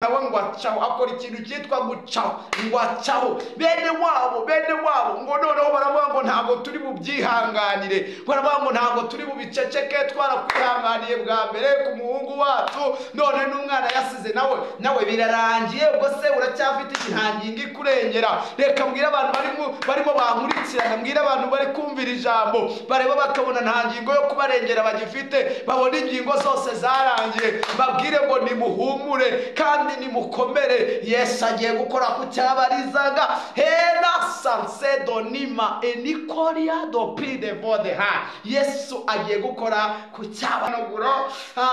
nawe ngo acaho akora ikintu cyitwa gucaho ngo acaho bene wabo ngo noneho baravuga ngo ntabwo turi bubyihanganire, baravuga ngo ntabwo turi bubiceceke, twarakwihanganiye bwa mbere ku muhungu wacu, none n'umwana yasize nawe birarangiye, ubwo se uracyafite ikintangingi kurengera. Reka mbwire abantu barimo bankurikirana, mbwire abantu bari kumvira ijambo bareba bakabona nta ngingo yo kubarengera bagifite, babona ingingo zose zarangiye, babwire ngo nimuhumure kandi nimukomere. Yesu agiye gukora ku cyabarizaga hera sansedo nima enikoria do pide vode ha. Yesu agiye gukora ku cyabanoguro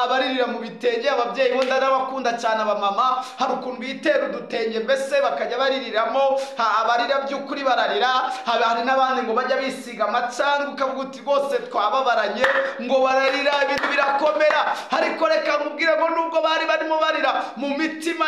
baririra mu bitenge. Ababyeyi bo ndabakunda cyane abamama, hari ukuntu bitera udutenge mbese bakajya baririramo, abarira by'ukuri bararira, hari n'abandi ngo bajya bisiga amacanga ukavuga uti rwose twababaranye, ngo bararira ibintu birakomera. Ariko reka nkubwire ngo nubwo bari barimo barira mu mitima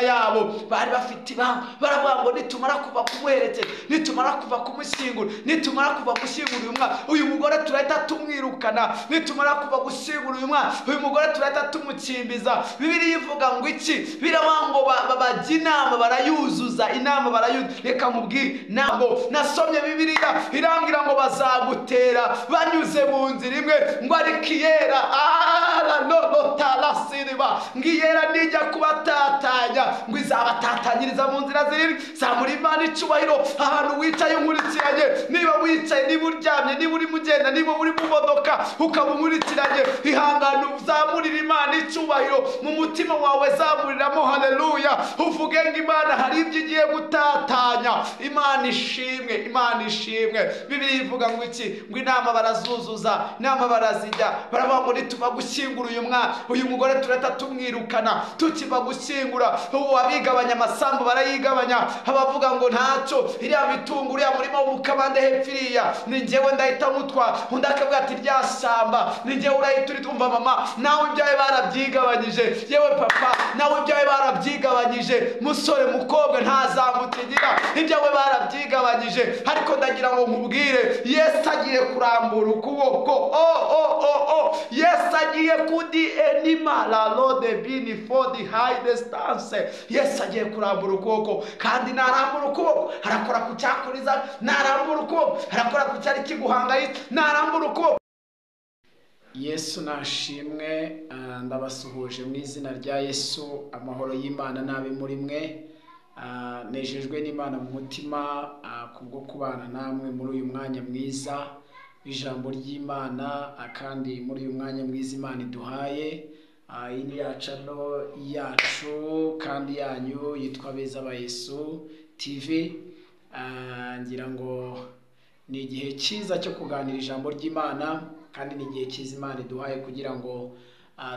yabo bari bafite ibanga, baravuga ngo nitumara kuva kumuherekeza, nitumara kuva kumushyingura, nitumara kuva gushyingura uyu mwana, uyu mugore turahita tumwirukana, nitumara kuva gushyingura uyu mwana, uyu mugore turahita tumukimbiza. Bibiliya ivuga ngo iki? Biravuga ngo bajya inama barayuzuza, inama barayuzuza. Reka nkubwire, ntabwo nasomye Bibiliya irangira ngo bazagutera banyuze mu nzira imwe, ngo ariko iyera ngiyera nijya kubatatanya, ngo izabatatanyiriza mu nzira zirindwi. Zamura Imana icyubahiro ahantu wicaye unkurikiranye, niba wicaye, niba uryamye, niba uri mugenda, niba uri mu modoka ukaba unkurikiranye, ihangane uzamurire Imana icyubahiro mu mutima wawe, zamuriramo haleluya, uvuge ngo Imana hari ibyo igiye gutatanya. Imana ishimwe, Imana ishimwe. Bibiliya ivuga ngo iki? Ngo inama barazuzuza, inama barazijya, baravuga ngo nituba gushyingura uyu mwana, uyu mugore turahita tumwirukana. Tukiva gushyingura abigabanya amasambu barayigabanya, abavuga ngo ntacyo, iriya mitungo, uriya murima w'umukabande hepfo iriya ni njyewe ndahita mutwa, undi akavuga ati rya shyamba ni njyewe urahita uritumva. Mama nawe ibyawe barabyigabanyije, yewe papa nawe ibyawe barabyigabanyije, musore mukobwa ntazamutigira, ibyawe barabyigabanyije. Ariko ndagira ngo nkubwire, Yesu agiye kurambura ukuboko. Yesu agiye kudi enima la lode bini for the high distance. Yesu agiye kurambura ukuboko, kandi narambura ukuboko harakora ku cyakuriza, narambura ukuboko harakora ku cyari kiguhangayitse, narambura ukuboko. Yesu nashimwe. Ndabasuhuje mu izina rya Yesu. Amahoro y'Imana nabe muri mwe. Nejejwe n'Imana mu mutima kubwo kubana namwe muri uyu mwanya mwiza w'ijambo ry'Imana, kandi muri uyu mwanya mwiza Imana iduhaye. Iyi ni channel yacu kandi yanyu yitwa Beza ba Yesu TV. Ngira ngo ni igihe cyiza cyo kuganira ijambo ry'Imana, kandi ni igihe cyiza Imana iduhaye kugira ngo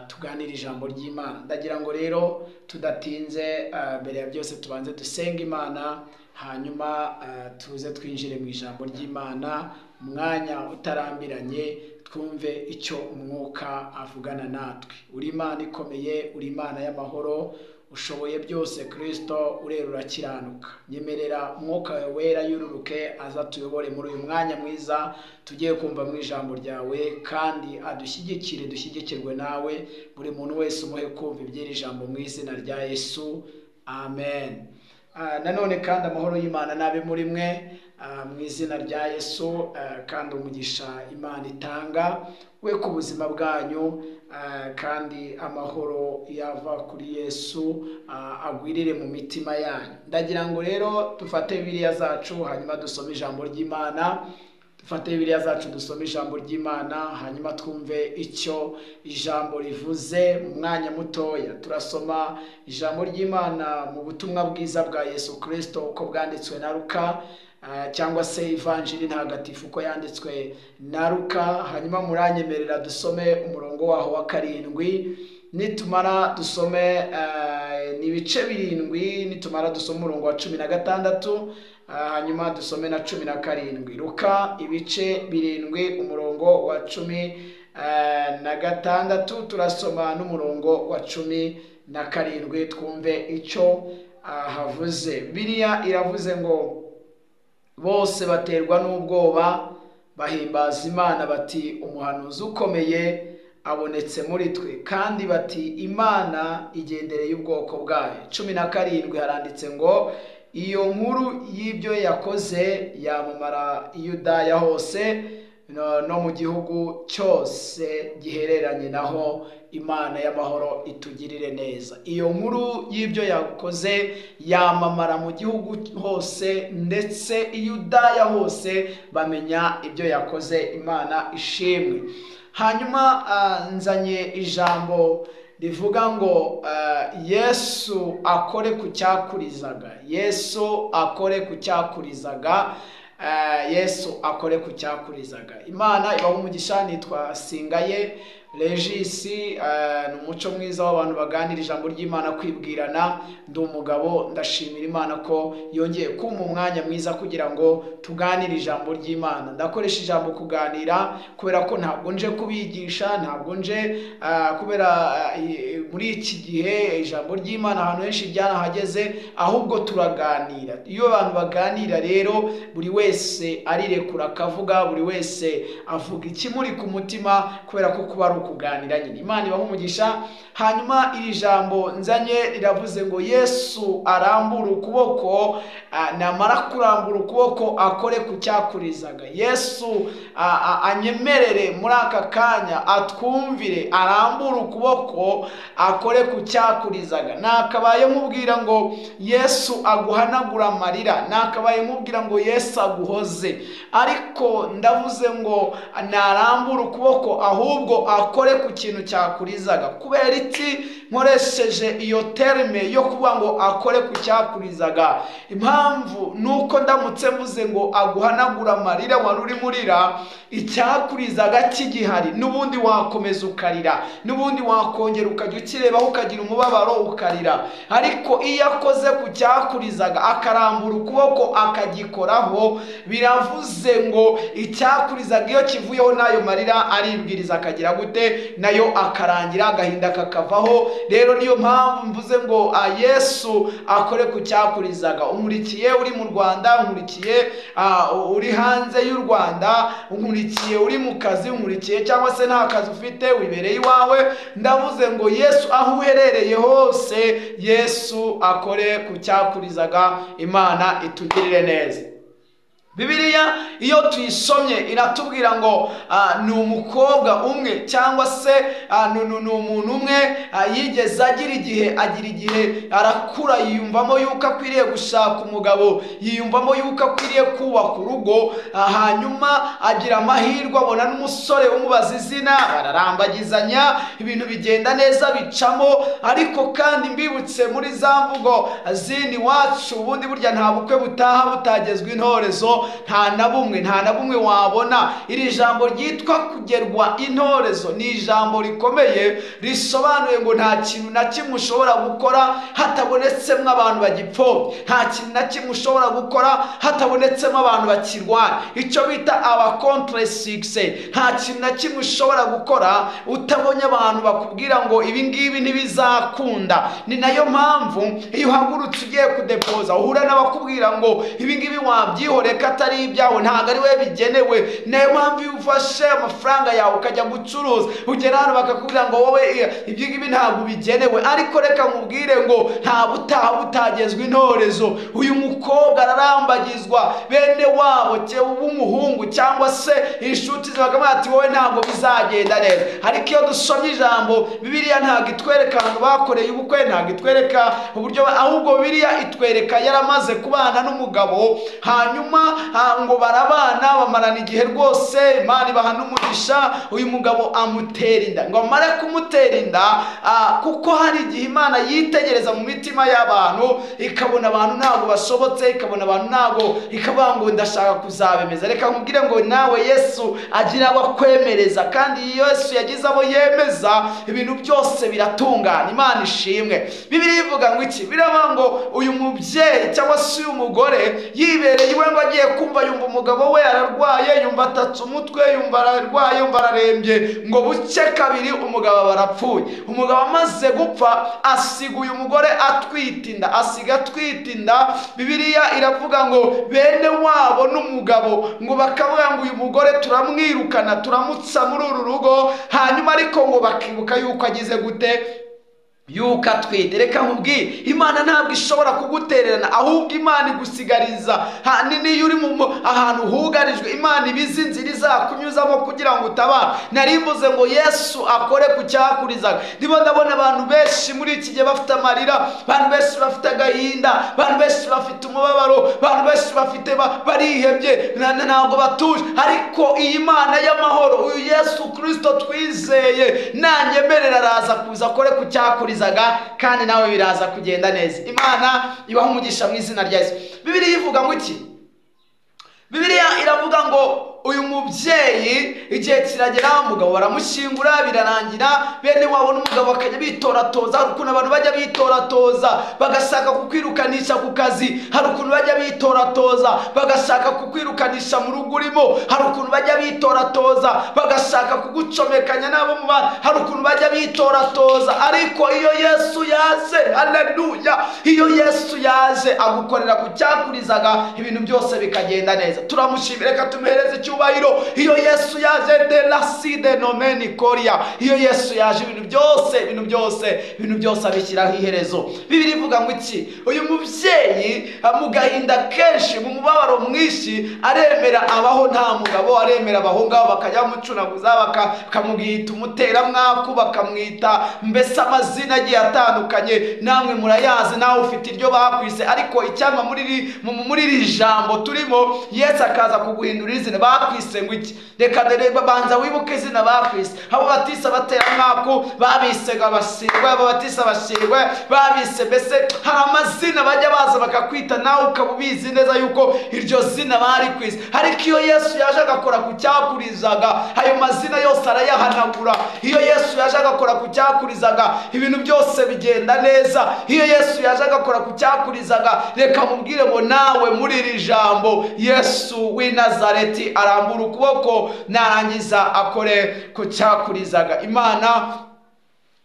tuganire ijambo ry'Imana. Ndagira ngo rero tudatinze, mbere ya byose tubanze dusenga Imana, hanyuma tuze twinjire mu ijambo ry'Imana, umwanya utarambiranye, twumve icyo umwuka avugana natwe. Uri Imana ikomeye, uri Imana y'amahoro, ushoboye byose. Kristo urera urakiranuka. Nyemerera umwuka wawe wera yururuke aza tuyobore muri uyu mwanya mwiza tugiye kumva mu ijambo ryawe, kandi adushyigikire, dushyigikirwe nawe. Buri muntu wese umuhe kumva iby'iri jambo mu izina rya Yesu, amen. Nanone kandi amahoro y'Imana nabe muri mwe mu izina rya Yesu, kandi umugisha Imana itanga we ku buzima bwanyu, kandi amahoro yava kuri Yesu agwirire mu mitima yanyu. Ndagira ngo rero dufate Bibiliya zacu, hanyuma dusome ijambo ry'Imana. Dufate Bibiliya zacu dusome ijambo ry'Imana, hanyuma twumve icyo ijambo rivuze mu mwanya mutoya. Turasoma ijambo ry'Imana mu butumwa bwiza bwa Yesu Kristo uko bwanditswe na Luka, cyangwa se Ivanjiri ntagatifu uko yanditswe na Luka. Hanyuma muranyemerera dusome umurongo waho wa 7, nitumara dusome n'ibice 7, nitumara dusome umurongo wa 16, hanyuma dusome na 17. Luka ibice 7 umurongo wa 16, turasoma n'umurongo wa 17, twumve icyo havuze. Bibiliya iravuze ngo bose baterwa n'ubwoba bahimbaza Imana bati umuhanuzi ukomeye abonetse muri twe, kandi bati Imana igendereye ubwoko bwayo. 17 haranditse ngo iyo nkuru y'ibyo yakoze yamamara i Yudaya hose no mu gihugu cyose gihereranye naho. Imana y'amahoro itugirire neza. Iyo nkuru y'ibyo yakoze yamamara mu gihugu hose, ndetse i Yudaya hose bamenya ibyo yakoze. Imana ishimwe. Hanyuma nzanye ijambo rivuga ngo Yesu akore ku cyakurizaga. Yesu akore ku cyakurizaga. Yesu akore ku cyakurizaga. Imana ibaho umugisha. Nitwa Singaye Regis. Ni umuco mwiza w'abantu baganira ijambo ry'Imana, kwibwirana. Ndi umugabo, ndashimira Imana ko yongeye kumpa umwanya mwiza kugira ngo tuganire ijambo ry'Imana. Ndakoresha ijambo kuganira kubera ko ntabwo nje kubigisha, ntabwo nje kubera muri iki gihe ijambo ry'Imana ahantu henshi ryanahageze, ahubwo turaganira. Iyo abantu baganira rero buri wese arirekura akavuga, buri wese avuga ikimuri ku mutima, kubera ko kuba ari ukuganira nyine. Imana ibaho umugisha. Hanyuma iri jambo nzanye riravuze ngo Yesu arambura ukuboko, namara kurambura ukuboko akore ku cyakurizaga. Yesu anyemerere muri aka kanya atwumvire, arambura ukuboko akore ku cyakurizaga. Nakabaye nkubwira ngo Yesu aguhanagura amarira, nakabaye nkubwira ngo Yesu aguhoze, ariko ndavuze ngo narambura ukuboko ahubwo akore ku kintu cyakurizaga. Kubera iki nkoresheje iyo terme yo kuvuga ngo akore ku cyakurizaga? Impamvu nuko ndamutse mvuze ngo aguhanagura amarira wari uri murira, icyakurizaga kigihari, nubundi wakomeza ukarira, nubundi wakongera ukajya ukirebaho ukagira umubabaro ukarira. Ariko iyo akoze ku cyakurizaga akarambura ukuboko akagikoraho, biravuze ngo icyakurizaga iyo kivuyeho n'ayo marira aribwiriza akagira gute, nayo akarangira, agahinda kakavaho. Rero niyo mpamvu mvuze ngo Yesu akore ku cyakurizaga. Unkurikiye uri mu Rwanda, unkurikiye uri hanze y'u Rwanda, unkurikiye uri mu kazi, unkurikiye cyangwa se nta kazi ufite wibereye iwawe, ndavuze ngo Yesu aho uherereye hose, Yesu akore ku cyakurizaga. Imana itugirire neza. Bibiliya iyo tuyisomye iratubwira ngo ni umukobwa umwe cyangwa se ni umuntu umwe yigeze agira igihe arakura, yiyumvamo yuko akwiriye gushaka umugabo, yiyumvamo yuko akwiriye kubaka urugo. Hanyuma agira amahirwe, abona n'umusore umubaza izina, bararambagizanya, ibintu bigenda neza bicamo. Ariko kandi mbibutse muri za mvugo zindi wacu, ubundi burya nta bukwe butaha butagezwe intorezo. Nta na bumwe wabona. Iri jambo ryitwa kugerwa intorezo ni ijambo rikomeye, risobanuye ngo nta kintu na kimwe ushobora gukora hatabonetsemo abantu bagipfobya, nta kintu na kimwe ushobora gukora hatabonetsemo abantu bakirwanya, icyo bita aba contre succès. Nta kintu na kimwe ushobora gukora utabonye abantu bakubwira ngo ibi ngibi ntibizakunda. Ni nayo mpamvu iyo uhagurutse ugiye kudepoza uhura n'abakubwira ngo ibi ngibi wabyihoreka atari ibyawe, ntabwo ari we bigenewe. Nayo mpamvu iyo ufashe amafaranga yawe ukajya gucuruza, ugera hano bakakubwira ngo wowe ibyo ngibi ntabwo bigenewe. Ariko reka nkubwire ngo nta butaha butagezwe intorezo. Uyu mukobwa ararambagizwa, bene wabo w'umuhungu cyangwa se inshuti ze bakamubwira ati wowe ntabwo bizagenda neza. Ariko iyo dusomye ijambo, Bibiliya ntabwo itwereka abantu bakoreye ubukwe, ntabwo itwereka uburyo, ahubwo Bibiliya itwereka yaramaze kubana n'umugabo, hanyuma ngo barabana bamarana igihe rwose. Imana ibaha n'umugisha. Uyu mugabo amutera inda, ngo amare kumutera inda kuko hari igihe Imana yitegereza mu mitima y'abantu ikabona abantu ntabwo bashobotse, ikabona abantu ntabwo, ikavuga ngo ndashaka kuzabemeza. Reka nkubwire ngo nawe Yesu agira abo akwemereza, kandi Yesu yagize abo yemeza, ibintu byose biratungana. Imana ishimwe. Bibiliya ivuga ngo iki? Biravuga ngo uyu mubyeyi cyangwa se uyu mugore yibereye iwe ngo agiye kumva yumva umugabo we ararwaye, yumva atatse umutwe, yumva ararwaye, yumva ararembye, ngo buke kabiri umugabo barapfuye. Umugabo amaze gupfa asiga uyu mugore atwite inda, asiga atwite inda. Bibiliya iravuga ngo bene wabo n'umugabo ngo bakavuga ngo uyu mugore turamwirukana, turamutsa muri uru rugo, hanyuma ariko ngo bakibuka yuko agize gute, yuko atwite. Reka nkubwire, Imana ntabwo ishobora kugutererana, ahubwo Imana igusigariza. Niyo uri ahantu hugarijwe, Imana ibizi inzira izakunyuzamo kugira ngo utabara. Narimbuze ngo Yesu akore ku cyakurizaga. Ndimo ndabona abantu benshi muri iki gihe bafite amarira, abantu benshi bafite agahinda, abantu benshi bafite umubabaro, abantu benshi bafite barihebye, ntabwo batuje. Ariko iyi Mana y'amahoro, uyu Yesu Kristo twizeye, nanyemerera araza kuza akore ku cyakurizaga, kandi nawe biraza kugenda neza. Imana ibaha umugisha mu izina rya Yesu. Bibiliya ivuga ngo iki? Bibiliya iravuga ngo uyu mubyeyi igihe kiragera, umugabo baramushyingura, birarangira, bene wabo n'umugabo bakajya bitoratoza. Hari ukuntu abantu bajya bitoratoza bagashaka kukwirukanisha ku kazi, hari ukuntu bajya bitoratoza bagashaka kukwirukanisha mu rugo urimo, hari ukuntu bajya bitoratoza bagashaka kugucomekanya nabo mu bana, hari ukuntu bajya bitoratoza. Ariko iyo Yesu yaje, haleluya, iyo Yesu yaje agukorera ku cyakurizaga, ibintu byose bikagenda neza. Turamushimira, reka tumuhereze icyubahiro. Iyo Yesu yaje, de la side nomeni koria, iyo Yesu yaje ibintu byose abishyiraho iherezo. Bibiliya ivuga ngo iki? Uyu mubyeyi mu gahinda kenshi, mu mubabaro mwinshi, aremera abaho nta mugabo, aremera abaho ngaho, bakajya bamucunaguza, bakamwita umuteramwaku, bakamwita mbese amazina agiye atandukanye. Namwe murayazi, nawe ufite iryo bakwise. Ariko icyama muri iri jambo turimo, Yesu akaza kuguhindura izina. Bakwise ngo iki? Reka banza wibuke izina bakwise. Abo batisa abateramwaku babise abasirwe, abo batisa abasirwe babise, mbese hari amazina bajya baza bakakwita, nawe ukaba ubizi neza yuko iryo zina bari kwise. Ariko iyo Yesu yaje agakora ku cyakurizaga, ayo mazina yose arayahanagura. Iyo Yesu yaje agakora ku cyakurizaga, ibintu byose bigenda neza. Iyo Yesu yaje agakora ku cyakurizaga, reka mubwire ngo nawe muri iri jambo, Yesu w'i Nazareti arambura ukuboko, narangiza akore ku cyakurizaga. Imana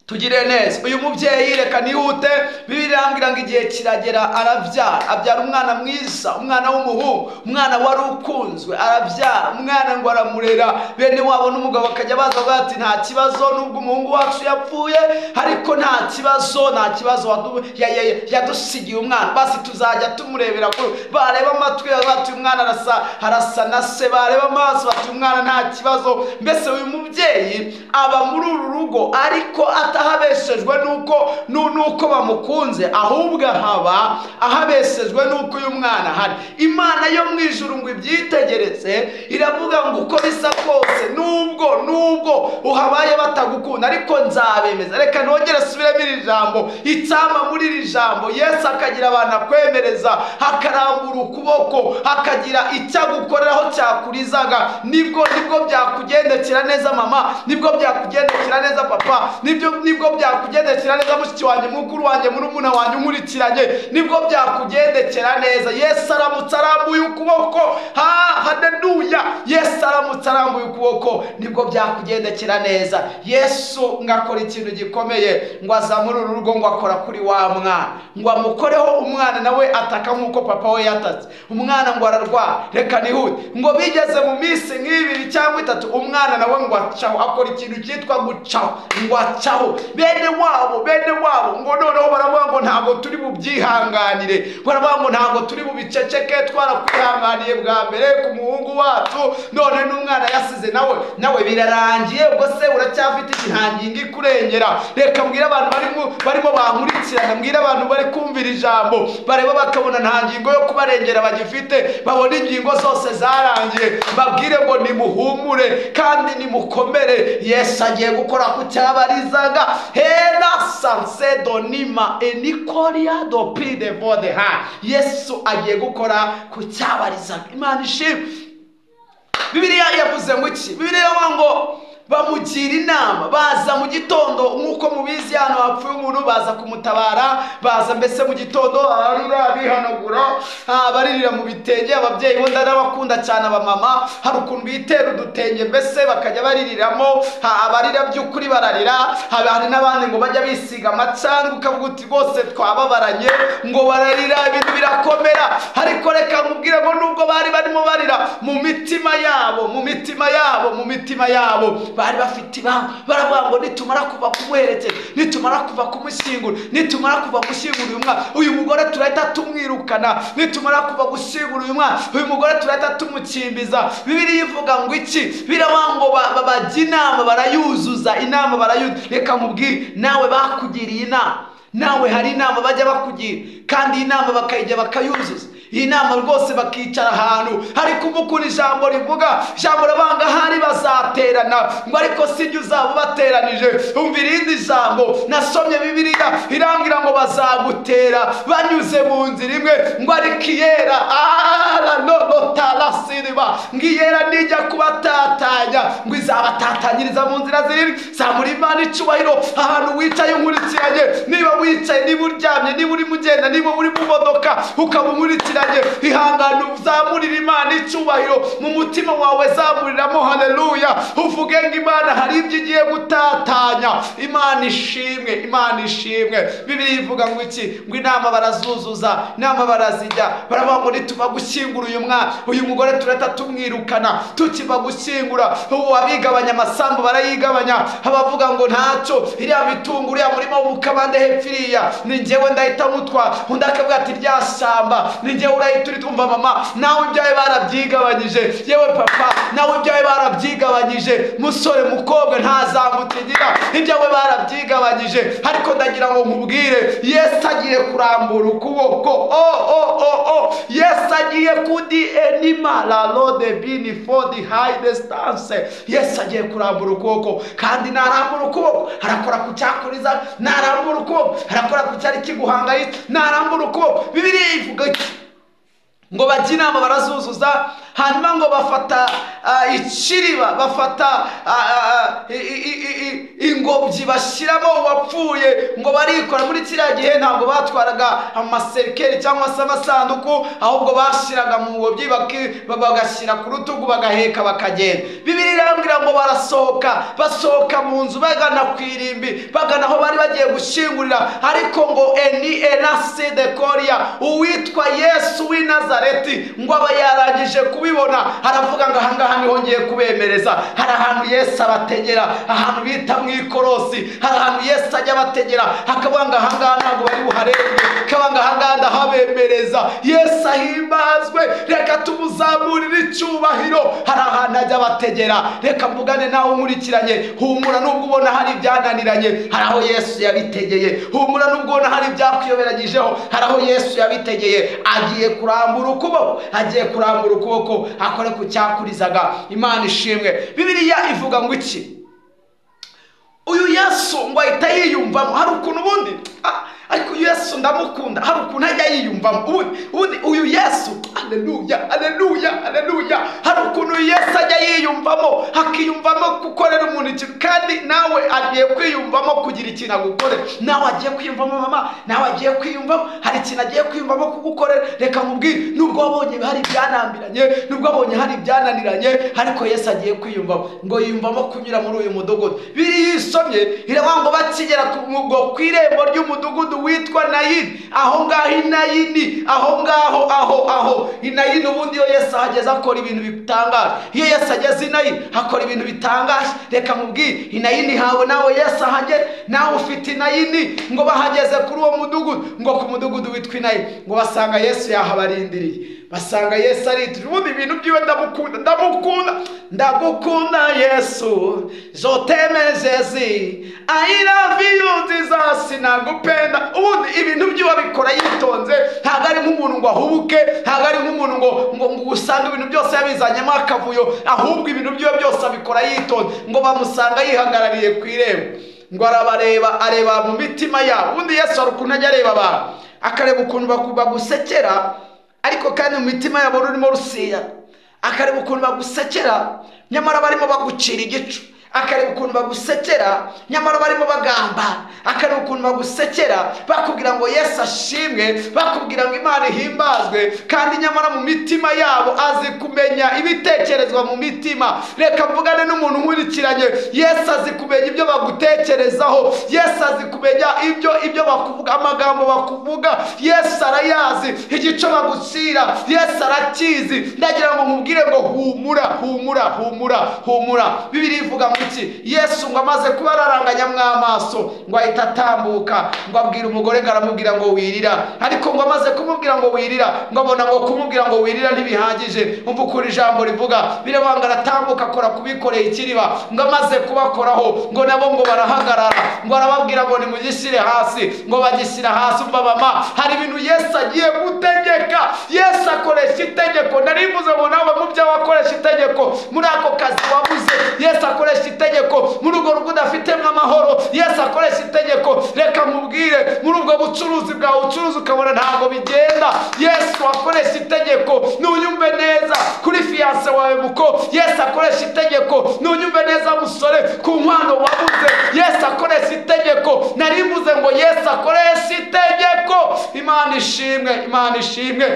tugire neza. Uyu mubyeyi reka nihute, Bibiliya irangira ngo igihe kiragera arabyara, abyara umwana mwiza, umwana w'umuhungu, umwana wari ukunzwe, arabyara umwana ngo aramurera. Bene wabo n'umugabo bakajya baza bati nta kibazo, nubwo umuhungu wacu yapfuye, ariko nta kibazo yadusigiye umwana, basi tuzajya tumurebera kure. Bareba amatwi bati umwana arasa na se, bareba amaso bati umwana nta kibazo. Mbese uyu mubyeyi aba muri uru rugo, ariko ahabeshejwe nuko bamukunze, ahubwo haba ahabeshejwe nuko uyu mwana hari. Imana yo mu ijuru ngo ibyitegereze, iravuga ngo uko bisa kose, nubwo uhabaye batagukunda, ariko nzabemeza. Reka nongere subiremo iri jambo, icyama muri iri jambo, Yesu akagira abantu akwemereza, akarambura ukuboko, akagira icyo agukoreraho cyakurizaga. Nibwo byakugendekera neza mama, nibwo byakugendekera neza papa, nibwo byakugendekera neza mushiki wanjye, mukuru wanjye, murumuna wanjye unkurikiranye, nibwo byakugendekera neza. Yesu aramutse arambuye ukuboko, haleluya, Yesu aramutse arambuye ukuboko, nibwo byakugendekera neza. Yesu ngakora ikintu gikomeye, ngo aza muri uru rugo, ngo akora kuri wa mwana, ngo amukoreho. Umwana nawe ataka nk'uko papa we yatatse. Umwana ngo ararwara, reka nihute, ngo bigeze mu minsi nk'ibiri cyangwa itatu, umwana nawe ngo acaho, akora ikintu cyitwa gucaho, ngo acaho. Bene wabo ngo noneho baravuga ngo ntabwo turi bubyihanganire, baravuga ngo ntabwo turi bubiceceke, twarakwihanganiye bwa mbere ku muhungu wacu, none n'umwana yasize nawe birarangiye, ubwo se uracyafite igihangingo ikurengera. Reka mbwira abantu barimo bankurikirana, mbwira abantu bari kumvira ijambo, bareba bakabona nta ngingo yo kubarengera bagifite, babona ingingo zose zarangiye, babwire ngo nimuhumure kandi nimukomere. Yesu agiye gukora ku cyabarizaga. Hera sansedo nima enikoria do pide vode ha. Yesu agiye gukora ku cyabarizaga. Imana ishimwe. Bibiliya yavuze ngo iki? Bibiliya ngo bamugira inama, baza mu gitondo nk'uko mubizi hano hapfuye umuntu baza kumutabara, baza mbese mu gitondo abarira bihanagura, baririra mu bitenge. Ababyeyi bo ndarabakunda cyane abamama, hari ukuntu bitera udutenge mbese bakajya baririramo, abarira by'ukuri bararira. Hari n'abandi ngo bajya bisiga amacandwe ukavuga uti rwose twababaranye, ngo bararira ibintu birakomera. Ariko reka nkubwire ngo nubwo bari barimo barira, mu mitima yabo bari bafite ibanga. Baravuga ngo nitumara kuva kumuherekeza, nitumara kuva kumushyingura, nitumara kuva gushyingura uyu mwana, uyu mugore turahita tumwirukana. Nitumara kuva gushyingura uyu mwana, uyu mugore turahita tumukimbiza. Bibiliya ivuga ngo iki? Biravuga ngo bajya inama barayuzuza, inama barayuzuza. Reka nkubwire, nawe bakugiriye inama, nawe hari inama bajya bakugira, kandi iyi nama bakayijya bakayuzuza. Iyi nama rwose bakicara ahantu, ariko ukuntu ijambo rivuga, ijambo rabanga hari bazaterana, ngo ariko sijya uzaba bateranije. Umva irindi jambo nasomye Bibiliya irambwira ngo bazagutera banyuze mu nzira imwe, ngo ariko iyera ngo iyera nijya kubatatanya, ngo izabatatanyiriza mu nzira zirindwi. zamura Imana icyubahiro ahantu wicaye unkurikiranye. Niba wicaye, niba uryamye, niba uri mugenda, niba uri mu modoka ukaba unkurikiranye, ihangane uzamurira Imana icyubahiro mu mutima wawe, zamuriramo haleluya. Uvuge ngo Imana hari ibyo igiye gutatanya. Imana ishimwe, Imana ishimwe. Bibiliya ivuga ngo iki? Ngo inama barazuzuza, inama barazijya. Baravuga ngo nituva gushyingura uyu mwana, uyu mugore turahita tumwirukana. Tukiva gushyingura, ubu abigabanya amasambu barayigabanya. Abavuga ngo ntacyo, iriya mitungo, uriya murima w'umukabande hepfo iriya ni njyewe ndahita mutwa. Undi akavuga ati rya shyamba ni njyewe urahita uritumva. Mama nawe ibyawe barabyigabanyije, yewe papa nawe ibyawe barabyigabanyije, musore mukobwa ntazamutigira, ibyawe barabyigabanyije. Ariko ndagira ngo nkubwire, Yesu agiye kurambura ukuboko. Yesu agiye kudi enima la lode bini for the high distance. Yesu agiye kurambura ukuboko, kandi narambura ukuboko harakora ku cyakuriza, narambura ukuboko harakora ku cyari kiguhangayitse, narambura ukuboko. Bibiliya ivuga ngo bajya inama barazuzuza, hanyuma ngo bafata ikiriba, bafata ingobyi bashyiramo uwapfuye, ngo barikora. Muri kiriya gihe ntabwo batwaraga amaserikeri cyangwa se amasanduku, ahubwo bashyiraga mu ngobyi bagashyira ku rutugu bagaheka bakagenda. Bibiliya irambwira ngo basohoka mu nzu bagana ku irimbi, bagana aho bari bagiye gushyingurira. Ariko ngo eni enase de koria, uwitwa Yesu w'i Nazareti, ngo aba yarangije kubibona, aravuga ngo ahangaha niho ngiye kubemereza. Hari ahantu Yesu abategera, ahantu bita mu ikorosi, hari ahantu Yesu ajya abategera, akavuga ngo ahangaha ntabwo bari buharenge, akavuga ngo ahangaha ndahabemereza. Yesu ahimbazwe, reka tumuzamurire icyubahiro. Hari ahantu ajya abategera. Reka mvugane nawe unkurikiranye, humura nubwo ubona hari ibyananiranye, hari aho Yesu yabitegeye. Humura nubwo ubona hari ibyakwiyoberanyijeho, hari aho Yesu yabitegeye. Agiye kurambura ukuboko, agiye kurambura ukuboko akore ku cyakurizaga. Imana ishimwe. Bibiliya ivuga ngo iki? Uyu Yesu ngo ahita yiyumvamo. Hari ukuntu ubundi ariko Yesu ndamukunda, hari ukuntu ajya yiyumvamo ubundi uyu Yesu. Haleluya, haleluya, haleluya. Hari ukuntu Yesu ajya yiyumvamo, hakiyumvamo gukorera umuntu ikintu, kandi nawe agiye kwiyumvamo kugira ikintu agukore. Nawe agiye kwiyumvamo mama, nawe agiye kwiyumvamo hari ikintu agiye kwiyumvamo kugukorera. Reka mubwire, nubwo wabonye hari ibyanambiranye, nubwo wabonye hari ibyananiranye, ariko Yesu agiye kwiyumvamo. Ngo yiyumvamo kunyura muri uyu mudugudu. Biri yisomye iravuga ngo bakigera ku irembo ry'umudugudu witwa Nayini, aho ngaho Inayini, aho Inayini. Ubundi iyo Yesu ahageze akora ibintu bitangaje. Iyo Yesu ageze Inayini akora ibintu bitangaje. Reka mubwire, Inayini hawe nawe Yesu ahageze, nawe ufite Inayini. Ngo bahageze kuri uwo mudugudu, ngo ku mudugudu witwa Inayini, ngo basanga Yesu yahabarindiriye. Basanga Yesu arituje. Ubundi ibintu byiwe ndagukunda Yesu, zotemezezi I love you Jesus, nagupenda. Ubundi ibintu byiwe bikora yitonze, ntabwo ari nk'umuntu ngo ahubuke, ntabwo ari nk'umuntu ngo usanga ibintu byose yabizanyemo akavuyo, ahubwo ibintu byiwe byose abikora yitonze. Ngo bamusanga yihagarariye ku irembo, ngo areba mu mitima yabo. Ubundi Yesu hari ukuntu ajya areba abantu, akareba ukuntu bagusekera, ariko kandi mu mitima yabo rurimo rusiya. Akareba ukuntu bagusekera, nyamara barimo bagucira igicu. akareba ukuntu bagusekera nyamara barimo bagamba, akareba ukuntu bagusekera bakubwira ngo Yesu ashimwe, bakubwira ngo Imana ihimbazwe, kandi nyamara mu mitima yabo azi kumenya ibitekerezwa mu mitima. Reka mvugane n'umuntu nkurikiranye, Yesu azi kumenya ibyo bagutekerezaho, Yesu azi kumenya ibyo bakuvuga, amagambo bakuvuga Yesu arayazi, igico bagucira Yesu arakizi. Ndagira ngo nkubwire ngo humura humura humura humura. Bibiliya ivuga ngo iki? Yesu ngo amaze kuba araranganya mw'amaso ngo ahita atambuka ngo abwira umugore ngo aramubwira ngo wirira, ariko ngo amaze kumubwira ngo wirira ngo abona ngo kumubwira ngo wirira ntibihagije. Umva ukuri ijambo rivuga, birabanga aratambuka akora kubikoreye ikiriba, ngo amaze kubakoraho ngo nabo ngo barahagarara, ngo arababwira ngo nimugishyire hasi, ngo bagishyira hasi. Umva mama, hari ibintu Yesu agiye gutegeka. Yesu akoresha itegeko. Narivuze ngo nawe mu byawe akoresha itegeko, muri ako kazi wabuze Yesu akoresha itegeko, muri urwo rugo udafitemo amahoro Yesu akoresha itegeko. Reka mubwire, muri ubwo bucuruzi bwawe ucuruza ukabona ntabwo bigenda, Yesu akoresha itegeko. Nunyumve neza kuri fiyanse wawe muko, Yesu akoresha itegeko. Nunyumve neza musore, ku nkwano wabuze Yesu akoresha itegeko. Narivuze ngo Yesu akoresha itegeko. Imana ishimwe, Imana ishimwe.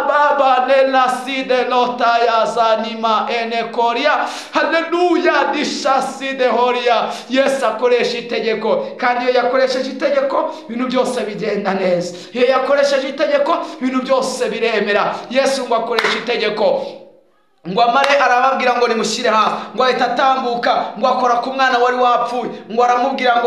Baba nenaside nota ya zanima enekoria, haleluya, dishaside horia. Yesu akoresha itegeko, kandi iyo yakoresheje itegeko ibintu byose bigenda neza. Iyo yakoresheje itegeko ibintu byose biremera. Yesu ngo akoresha itegeko, ngo amare arababwira ngo nimushyire hasi, ngo ahita atambuka ngo akora ku mwana wari wapfuye, ngo aramubwira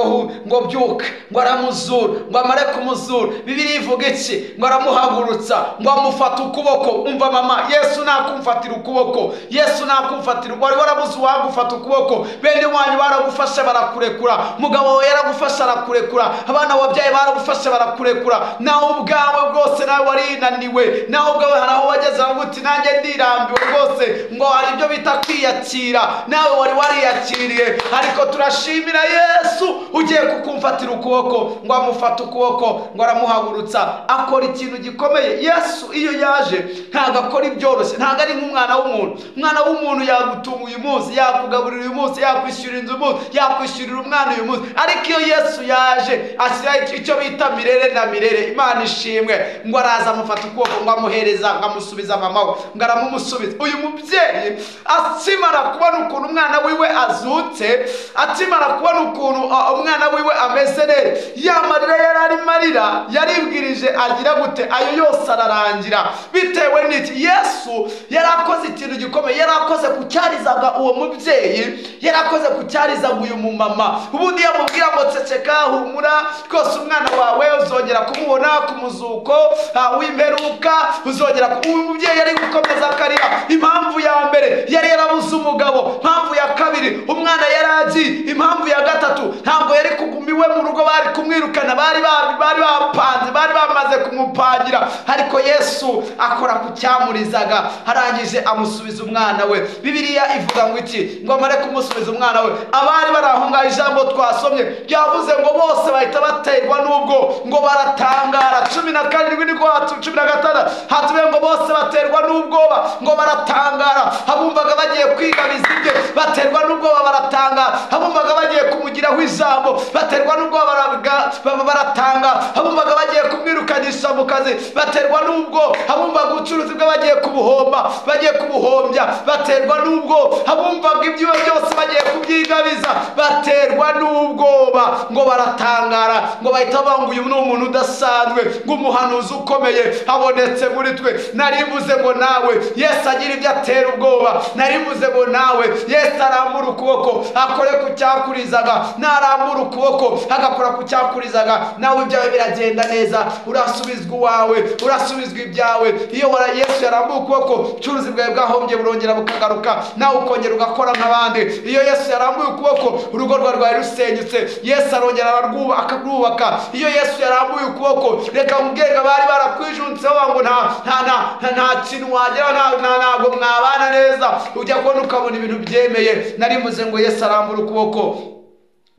ngo byuka, ngo aramuzura, ngo amare kumuzura. Bibiliya ivuga iki? Ngo aramuhagurutsa, ngo amufata ukuboko. Umva mama, Yesu nakumfatira ukuboko, Yesu nakumfatira. Wari warabuze uwagufata ukuboko, bene wanyu baragufasha barakurekura, mugabo we yaragufasha arakurekura, abana wabyaye baragufasha barakurekura, nawe ubwawe bwose nawe warinaniwe, nawe ubwawe hari aho wageze uti nanjye ndirambiwe rwose. Ngo hari ibyo bita kwiyakira, nawe wari wariyakiriye, ariko turashimira Yesu ugiye kukumfatira ukuboko. Ngo amufata ukuboko, ngo aramuhagurutsa, akora ikintu gikomeye. Yesu iyo yaje ntabwo akora ibyoroshye, ntabwo ari nk'umwana w'umuntu. Umwana w'umuntu yagutunga uyu munsi, yakugaburira uyu munsi, yakwishyurira inzu uyu munsi, yakwishyurira umwana uyu munsi, ariko iyo Yesu yaje ashyiraho icyo bita mirere na mirere. Imana ishimwe. Ngo araza amufata ukuboko, ngo amuhereza, ngo amusubiza mama we, ngo aramumusubiza. Uyu mubyeyi akimara kubona ukuntu umwana wiwe azutse, akimara kubona ukuntu umwana wiwe ameze neza, yamarira yarari marira yaribwirije agira gute? Ayo yose ararangira. Bitewe n'iki? Yesu yarakoze ikintu gikomeye, yarakoze kucyarizaga uwo mubyeyi, yarakoze kucyarizaga uyu mumama. Ubundi yamubwira ngo ceceka, humura, rwose umwana wawe uzongera kumubona ku muzuko w'imperuka, uzongera. Uyu mubyeyi yari gukomeza akarira. Impamvu ya mbere yari yarabuze umugabo, impamvu ya kabiri umwana yaragiye, impamvu ya gatatu ntabwo yari kugumiwe mu rugo, bari kumwirukana, bari bapanze, bari bamaze kumupangira, ariko Yesu akora ku cyamurizaga, arangije amusubiza umwana we. Bibiliya ivuga ngo iki? Ngo amare kumusubiza umwana we, abari bari aho ngaho ijambo twasomye ryavuze ngo bose bahita baterwa n'ubwo, ngo baratangara. 17 niko 16 hatuye ngo bose baterwa n'ubwoba, ngo baratangara. Abumvaga bagiye kwiga bizibye baterwa n'ubwoba baratangara, abumvaga bagiye kumugiraho ijambo baterwa n'ubwoba baratangara, abumvaga bagiye kumwirukanisha mu kazi baterwa n'ubwo, abumvaga ubucuruzi bwe bagiye kubuhomba, bagiye kubuhombya baterwa n'ubwo, abumvaga ibyo byose bagiye kubyigabiza baterwa n'ubwoba, ngo baratangara. Ngo bahita banga uyu ni umuntu udasanzwe, ngo umuhanuzi ukomeye abonetse muri twe. Narivuze ngo nawe Yesu agira ibyo atera ubwoba, narivuze ngo nawe Yesu arambura ukuboko akore ku cyakurizaga, narambura ukuboko agakora ku cyakurizaga, nawe ibyawe biragenda neza, urasubizwa uwawe, urasubizwa ibyawe. Iyo Yesu yarambuye ukuboko, ubucuruzi bwawe bwahombye burongera bukagaruka, nawe ukongera ugakora nk'abandi. Iyo Yesu yarambuye ukuboko, urugo rwawe rwari rusenyutse, Yesu arongera akarwubaka. Iyo Yesu yarambuye ukuboko, reka mubwenge bari barakwijunitseho ngo nta kintu wagera, ntabwo mwabana neza, ujya kubona ukabona ibintu byemeye. Narivuze ngo Yesu arambura ukuboko,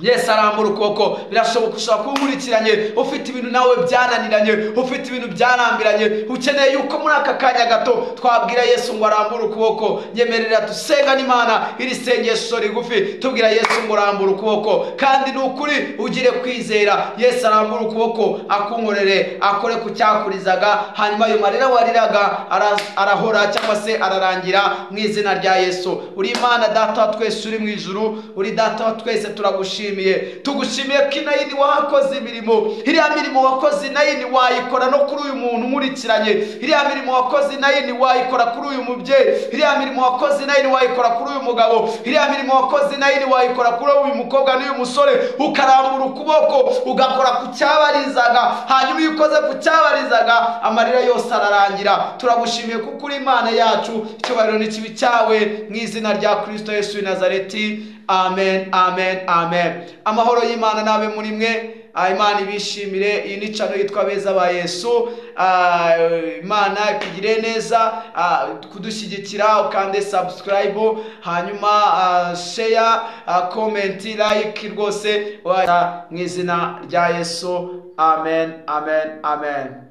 Yesu arambura ukuboko. Birashoboka ushobora kuba unkurikiranye ufite ibintu nawe byananiranye, ufite ibintu byanambiranye, ukeneye yuko muri aka kanya gato twabwira Yesu ngo arambure ukuboko. Nyemerera dusenga n'Imana iri sengesho rigufi tubwira Yesu ngo arambure ukuboko, kandi n'ukuri ugire kwizera. Yesu arambure ukuboko akunkorere, akore ku cyakurizaga, hanyuma ayo marira wariraga arahora cyangwa se ararangira mu izina rya Yesu. Uri Imana data wa twese uri mu ijuru, uri data wa twese, tugushimiye ko inayini wakoze imirimo. Iriya mirimo wakoze inayini wayikora no kuri uyu muntu nkurikiranye. Iriya mirimo wakoze inayini wayikora kuri uyu mubyeyi. Iriya mirimo wakoze inayini wayikora kuri uyu mugabo. Iriya mirimo wakoze inayini wayikora kuri uyu mukobwa n'uyu musore, ukarambura ukuboko ugakora ku cyabarizaga, hanyuma iyo ukoze ku cyabarizaga amarira yose ararangira. Turagushimiye kuko uri Imana yacu, icyubahiro n'ikibi cyawe mu izina rya Kristo Yesu w'i Nazareti. Amen, amen, amen. Amahoro y'Imana nabe muri mwe. Imana ibishimire. Iyi ni channel yitwa Beza ba Yesu. Imana ikugire neza, kudushyigikira ukande subscribe, hanyuma share, comment, like rwose mu izina rya Yesu. Amen, amen, amen.